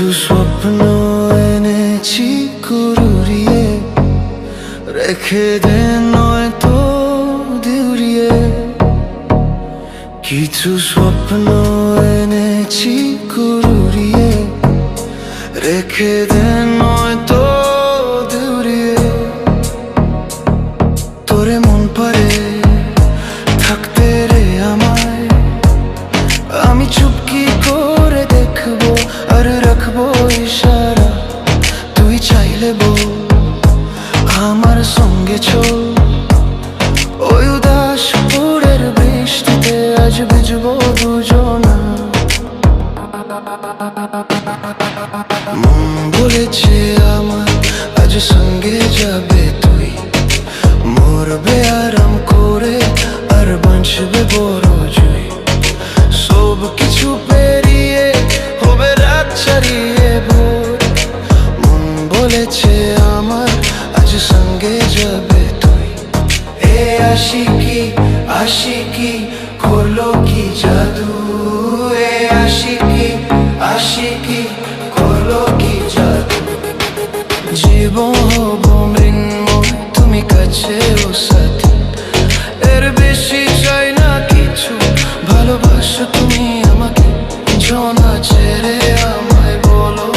কিছু স্বপ্ন এনেছি কুড়িয়ে, রেখে দে নয়তো দিউরিয়ে। কিছু স্বপ্ন এনেছি কুড়িয়ে, রেখে দে নয়তো দিউরিয়ে। তোরে মন পারে থাকতে রে আমায়, আমি চুপকি করে দেখবো আর রাখবো ইশারা। তুই চাইলে বল আমার সঙ্গে চল, ওই উদাস ভোরের বৃষ্টিতে আজ ভিজবো দুজনা। মন বলেছে আমার আজ সঙ্গে যাবে তুই, মরবে আরাম করে আর বাঁচবে বড় জুই। সব কিছু পেরিয়ে হবে রাত ছাড়িয়ে ভোর, মন বলেছে আমার আজ সঙ্গে যাবে তুই। এ আশিকি আশিকি করলো কি জাদু, এ আশিকি আশিকি করলো কি জাদু। জীবন হব মৃন্ময় তুমি কাছে ও সাথী, এর বেশি চাই না কিছু। ভালোবাসো তুমি আমাকে, জনা ছেড়ে আমায় বলো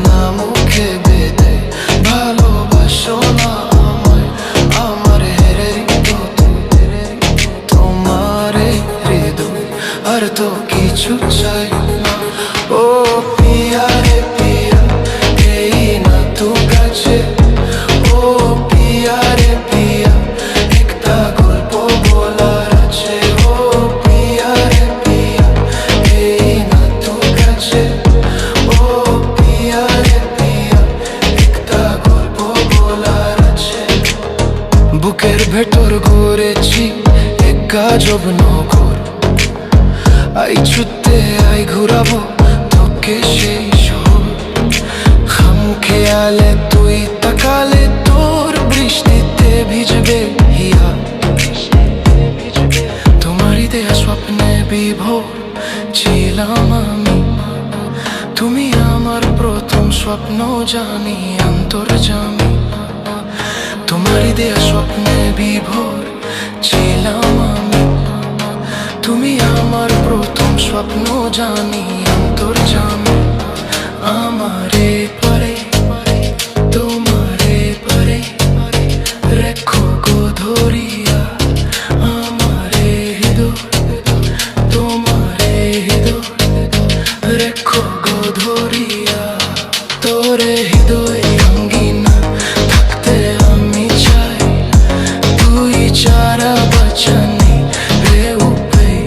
না মুখে বেঁধে। ভালোবাসো না আমায়, আমার তোমার হৃদয় আর তো কিছু চাই না। ও পিয়া রে পিয়া, এই না তো কাছে। ও পিয়া রে পিয়া, একটা গল্প বলার আছে। ও পিয়া রে পিয়া, এই না তো কাছে। ও পিয়া রে পিয়া, একটা গল্প বলার আছে। বুকের ভেতর ঘুরেছি এক গাজব নগর, আই ছুটতে আই ঘুরাবো তোকে সেই শহর। খাম খেয়ালে তুই তাকালে তোর বৃষ্টিতে ভিজবে হিয়া। তোমারই দেয়া স্বপ্নে বিভোর ছিলাম আমি, তুমি আমার প্রথম স্বপ্ন জানি অন্তর্যামী। তোমারই দেয়া স্বপ্নে বিভোর ছিলাম আমি, তুমি আমার প্রথম স্বপ্ন জানি অন্তর্যামী। আমারে পরে তোমারে পরে রেখো গো ধরিয়া, আমারে হৃদয় তোমারে হৃদয় রেখো গো ধরিয়া। তোরে হৃদয় অঙ্গিনা থাকতে আমি চাই, তুই ছাড়া বাঁচা নেই রে উপায়।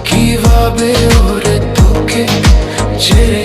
কিভাবে ওরে তোকে ছেড়ে